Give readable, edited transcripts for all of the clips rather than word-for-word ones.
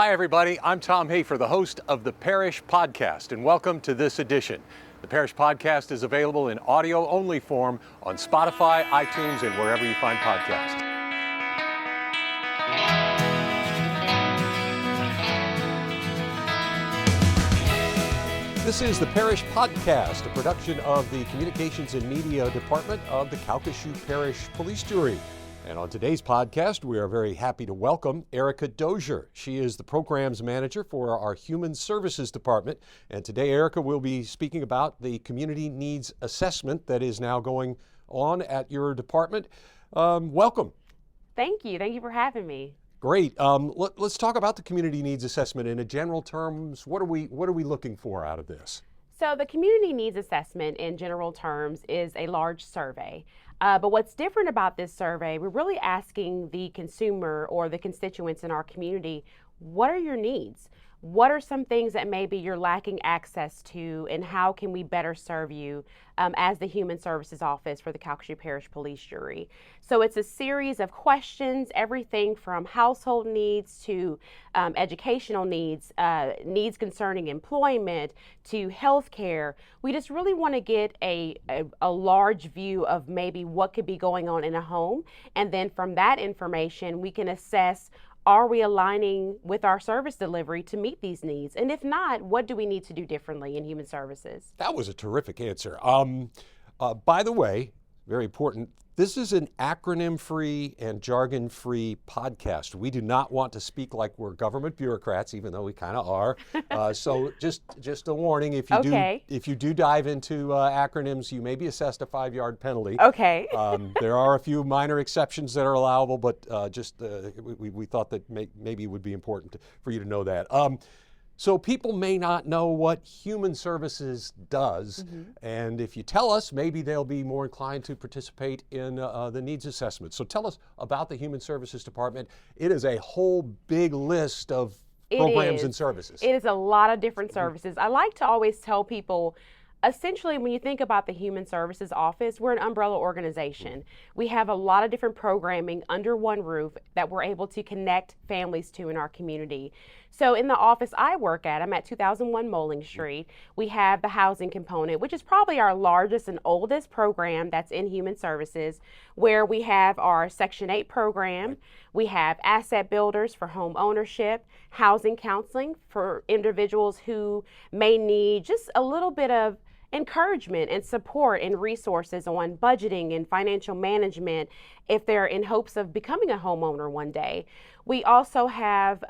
Hi, everybody. I'm Tom Hafer, the host of the Parish Podcast, and welcome to this edition. The Parish Podcast is available in audio-only form on Spotify, iTunes, and wherever you find podcasts. This is the Parish Podcast, a production of the Communications and Media Department of the Calcasieu Parish Police Jury. And on today's podcast, we are very happy to welcome Erika Doshier. She is the Programs Manager for our Human Services Department. And today, Erika will be speaking about the Community Needs Assessment that is now going on at your department. Welcome. Thank you. Thank you for having me. Great. Let's talk about the Community Needs Assessment in a general terms. What are we looking for out of this? So the Community Needs Assessment in general terms is a large survey. But what's different about this survey, we're really asking the consumer or the constituents in our community, what are your needs? What are some things that maybe you're lacking access to, and how can we better serve you as the Human Services Office for the Calcasieu Parish Police Jury? So it's a series of questions, everything from household needs to educational needs, needs concerning employment to health care. We just really want to get a large view of maybe what could be going on in a home. And then from that information, we can assess, are we aligning with our service delivery to meet these needs? And if not, what do we need to do differently in human services? That was a terrific answer. By the way, very important, this is an acronym-free and jargon-free podcast. We do not want to speak like we're government bureaucrats, even though we kind of are. So just a warning, if you do dive into acronyms, you may be assessed a 5-yard penalty. Okay. There are a few minor exceptions that are allowable, but we thought that maybe it would be important for you to know that. So people may not know what Human Services does, and if you tell us, maybe they'll be more inclined to participate in the needs assessment. So tell us about the Human Services Department. It is a whole big list of programs and services. It is a lot of different services. I like to always tell people, essentially, when you think about the Human Services Office, we're an umbrella organization. We have a lot of different programming under one roof that we're able to connect families to in our community. So in the office I work at, I'm at 2001 Moling Street, we have the housing component, which is probably our largest and oldest program that's in Human Services, where we have our Section 8 program, we have asset builders for home ownership, housing counseling for individuals who may need just a little bit of encouragement and support and resources on budgeting and financial management if they're in hopes of becoming a homeowner one day. We also have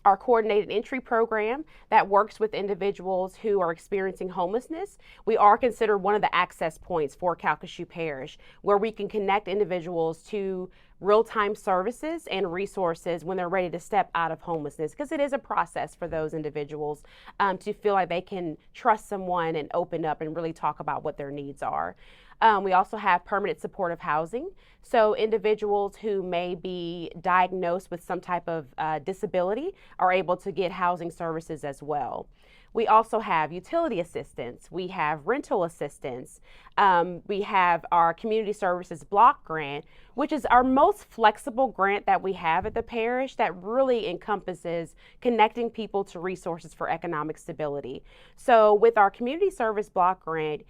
our coordinated entry program that works with individuals who are experiencing homelessness. We are considered one of the access points for Calcasieu Parish, where we can connect individuals to real-time services and resources when they're ready to step out of homelessness, because it is a process for those individuals to feel like they can trust someone and open up and really talk about what their needs are. We also have permanent supportive housing. So individuals who may be diagnosed with some type of disability are able to get housing services as well. We also have utility assistance. We have rental assistance. We have our community services block grant, which is our most flexible grant that we have at the parish that really encompasses connecting people to resources for economic stability. So with our community service block grant,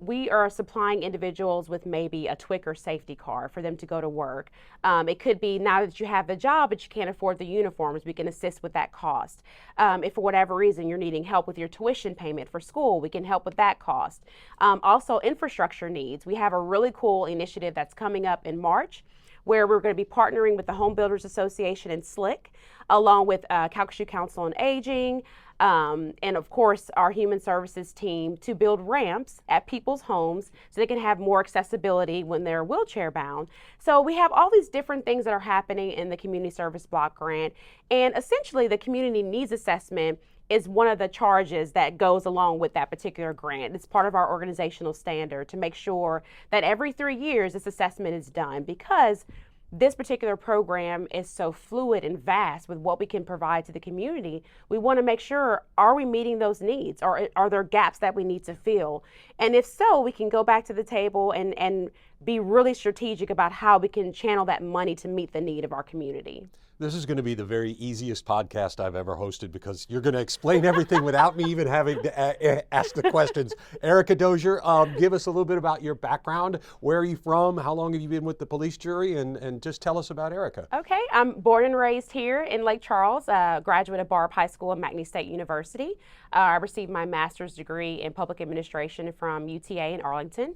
we are supplying individuals with maybe a TWIC or safety car for them to go to work. It could be now that you have the job but you can't afford the uniforms, we can assist with that cost. If for whatever reason you're needing help with your tuition payment for school, we can help with that cost. Also infrastructure needs. We have a really cool initiative that's coming up in March, where we're going to be partnering with the Home Builders Association and SLIC, along with Calcasieu Council on Aging, and of course our Human Services team, to build ramps at people's homes so they can have more accessibility when they're wheelchair bound. So we have all these different things that are happening in the Community Service Block Grant, and essentially the Community Needs Assessment is one of the charges that goes along with that particular grant. It's part of our organizational standard to make sure that every 3 years this assessment is done, because this particular program is so fluid and vast with what we can provide to the community. We want to make sure, are we meeting those needs, or are there gaps that we need to fill? And if so, we can go back to the table and be really strategic about how we can channel that money to meet the need of our community. This is going to be the very easiest podcast I've ever hosted because you're going to explain everything without me even having to ask the questions. Erika Doshier, give us a little bit about your background. Where are you from? How long have you been with the police jury? And just tell us about Erika. Okay, I'm born and raised here in Lake Charles, graduate of Barb High School and McNeese State University. I received my master's degree in public administration from UTA in Arlington.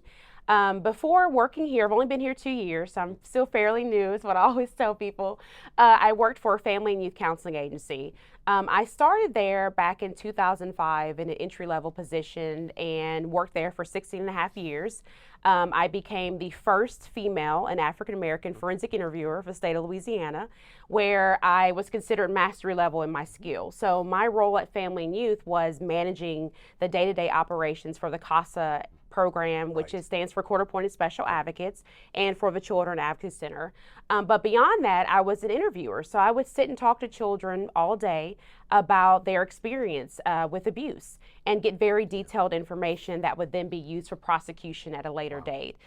Before working here, I've only been here 2 years, so I'm still fairly new, is what I always tell people. I worked for a family and youth counseling agency. I started there back in 2005 in an entry-level position and worked there for 16 and a half years. I became the first female and African-American forensic interviewer for the state of Louisiana, where I was considered mastery level in my skill. So my role at Family and Youth was managing the day-to-day operations for the CASA program, which stands for Court Appointed Special Advocates, and for the Children Advocacy Center. But beyond that, I was an interviewer. So I would sit and talk to children all day about their experience with abuse and get very detailed information that would then be used for prosecution at a later date.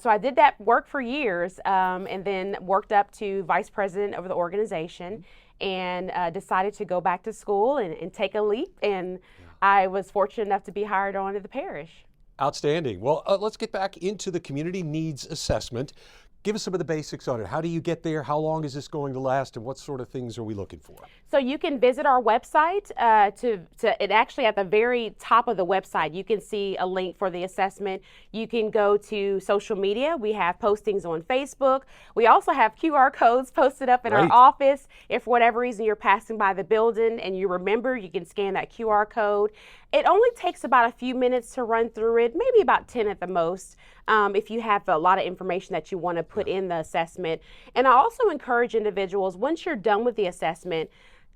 So I did that work for years and then worked up to vice president of the organization and decided to go back to school and take a leap. And I was fortunate enough to be hired on to the parish. Outstanding. Well, let's get back into the community needs assessment. Give us some of the basics on it. How do you get there? How long is this going to last? And what sort of things are we looking for? So you can visit our website. It actually at the very top of the website, you can see a link for the assessment. You can go to social media. We have postings on Facebook. We also have QR codes posted up in our office. If for whatever reason you're passing by the building and you remember, you can scan that QR code. It only takes about a few minutes to run through it, maybe about 10 at the most, if you have a lot of information that you want to put in the assessment. And I also encourage individuals, once you're done with the assessment,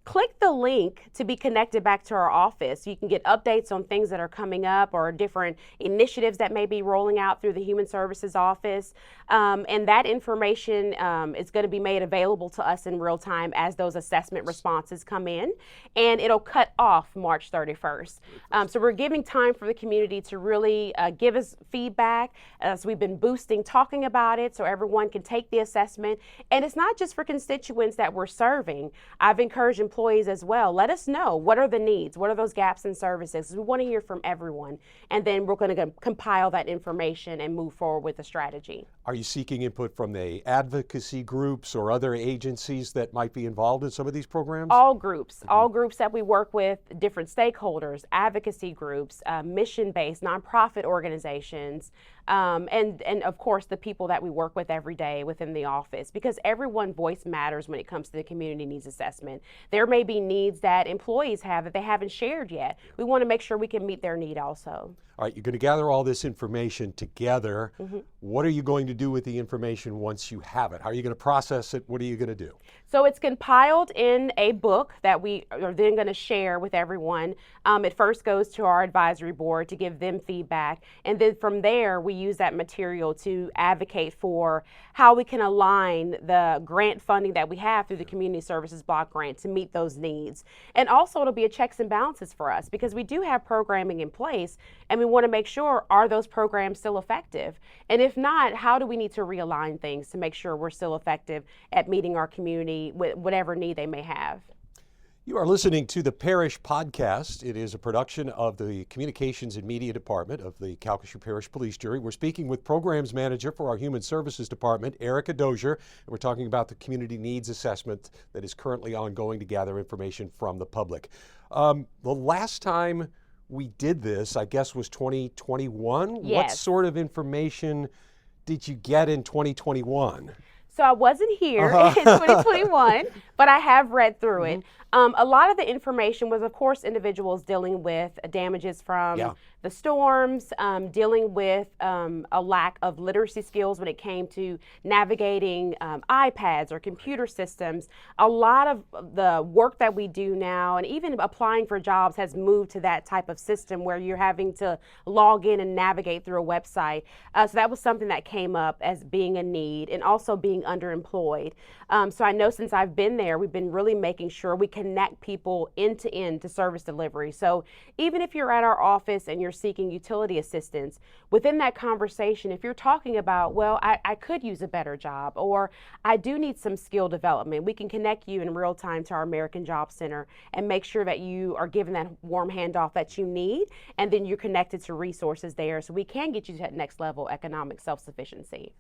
click the link to be connected back to our office. You can get updates on things that are coming up or different initiatives that may be rolling out through the Human Services Office. And that information is going to be made available to us in real time as those assessment responses come in. And it'll cut off March 31st. So we're giving time for the community to really give us feedback. So we've been boosting, talking about it so everyone can take the assessment. And it's not just for constituents that we're serving. I've encouraged employees as well. Let us know, what are the needs? What are those gaps in services? We want to hear from everyone. And then we're going to compile that information and move forward with a strategy. Are you seeking input from the advocacy groups or other agencies that might be involved in some of these programs? All groups that we work with, different stakeholders, advocacy groups, mission-based, nonprofit organizations, and of course the people that we work with every day within the office, because everyone's voice matters when it comes to the community needs assessment. There may be needs that employees have that they haven't shared yet. We want to make sure we can meet their need also. All right, you're going to gather all this information together. What are you going to do with the information once you have it? How are you going to process it? What are you going to do? So it's compiled in a book that we are then going to share with everyone. It first goes to our advisory board to give them feedback. And then from there, we use that material to advocate for how we can align the grant funding that we have through the Community Services Block Grant to meet those needs. And also it'll be a checks and balances for us because we do have programming in place and we want to make sure, are those programs still effective? And if not, how do we need to realign things to make sure we're still effective at meeting our community with whatever need they may have? You are listening to the Parish Podcast. It is a production of the Communications and Media Department of the Calcasieu Parish Police Jury. We're speaking with Programs Manager for our Human Services Department, Erika Doshier, and we're talking about the Community Needs Assessment that is currently ongoing to gather information from the public. The last time we did this, I guess, was 2021. Yes. What sort of information did you get in 2021? So I wasn't here in 2021, but I have read through it. A lot of the information was, of course, individuals dealing with damages from the storms, dealing with a lack of literacy skills when it came to navigating iPads or computer systems. A lot of the work that we do now, and even applying for jobs, has moved to that type of system where you're having to log in and navigate through a website. So that was something that came up as being a need, and also being underemployed. So I know since I've been there, we've been really making sure we connect people end to end to service delivery. So even if you're at our office and you're seeking utility assistance, within that conversation, if you're talking about, well, I could use a better job, or I do need some skill development, we can connect you in real time to our American Job Center and make sure that you are given that warm handoff that you need, and then you're connected to resources there so we can get you to that next level economic self-sufficiency.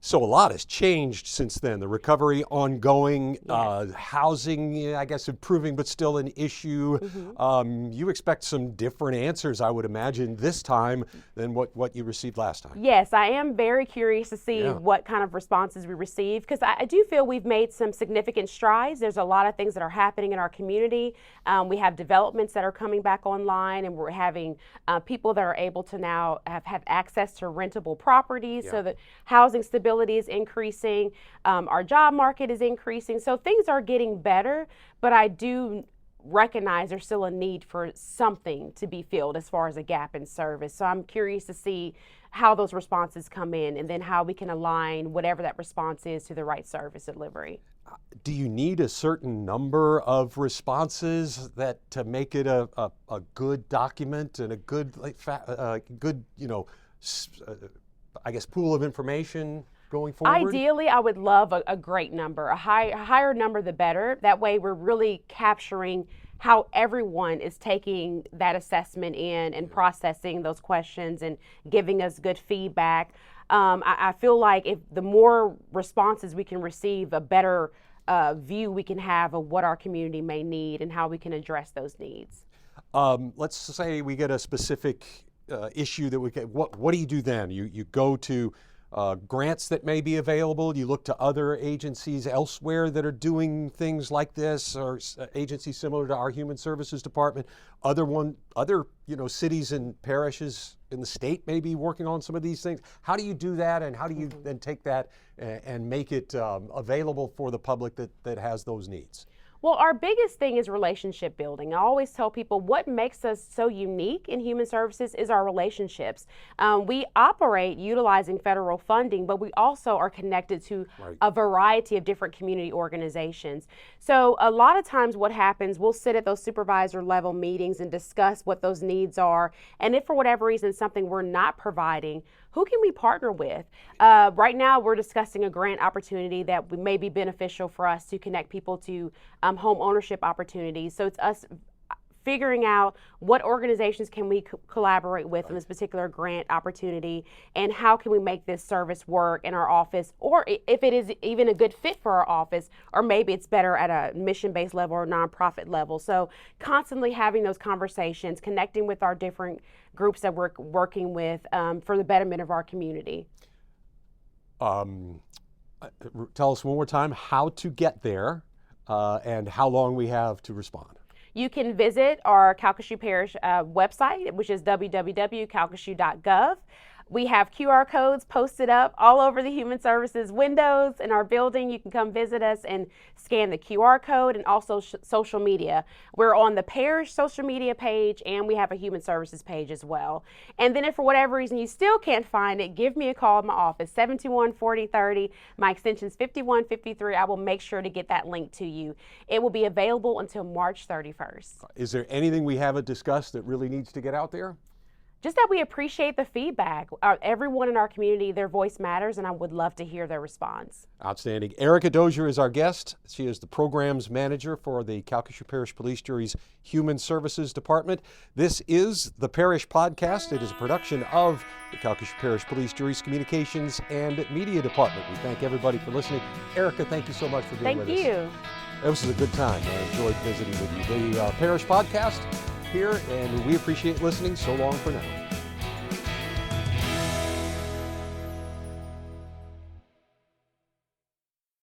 So a lot has changed since then. The recovery ongoing, Yes. housing, I guess, improving, but still an issue. You expect some different answers, I would imagine, this time than what you received last time. Yes, I am very curious to see what kind of responses we receive, because I do feel we've made some significant strides. There's a lot of things that are happening in our community. We have developments that are coming back online, and we're having people that are able to now have access to rentable properties, so that housing stability is increasing, our job market is increasing, so things are getting better, but I do recognize there's still a need for something to be filled as far as a gap in service. So I'm curious to see how those responses come in, and then how we can align whatever that response is to the right service delivery. Do you need a certain number of responses to make it a good document and a good, I guess, pool of information going forward? Ideally, I would love a great number. A higher number, the better. That way we're really capturing how everyone is taking that assessment in and processing those questions and giving us good feedback. I feel like if the more responses we can receive, a better view we can have of what our community may need and how we can address those needs. Let's say we get a specific issue that we get. What do you do then? You go to grants that may be available. You look to other agencies elsewhere that are doing things like this, or agencies similar to our Human Services Department. Other cities and parishes in the state may be working on some of these things. How do you do that, and how do you then take that and make it available for the public that has those needs? Well, our biggest thing is relationship building. I always tell people what makes us so unique in human services is our relationships. We operate utilizing federal funding, but we also are connected to a variety of different community organizations. So a lot of times what happens, we'll sit at those supervisor level meetings and discuss what those needs are. And if for whatever reason something we're not providing, who can we partner with? Right now, we're discussing a grant opportunity that may be beneficial for us to connect people to home ownership opportunities. So it's us figuring out what organizations can we collaborate with in this particular grant opportunity, and how can we make this service work in our office, or if it is even a good fit for our office, or maybe it's better at a mission-based level or nonprofit level. So constantly having those conversations, connecting with our different groups that we're working with for the betterment of our community. Tell us one more time how to get there and how long we have to respond. You can visit our Calcasieu Parish website, which is www.calcasieu.gov. We have QR codes posted up all over the Human Services windows in our building. You can come visit us and scan the QR code, and also social media. We're on the parish social media page, and we have a Human Services page as well. And then if for whatever reason you still can't find it, give me a call at my office, 721-4030. My extension is 5153. I will make sure to get that link to you. It will be available until March 31st. Is there anything we haven't discussed that really needs to get out there? Just that we appreciate the feedback. Everyone in our community, their voice matters, and I would love to hear their response. Outstanding. Erika Doshier is our guest. She is the Programs Manager for the Calcasieu Parish Police Jury's Human Services Department. This is the Parish Podcast. It is a production of the Calcasieu Parish Police Jury's Communications and Media Department. We thank everybody for listening. Erika, thank you so much for being with us. Thank you. This was a good time. I enjoyed visiting with you. The Parish Podcast here, and we appreciate listening. So long for now.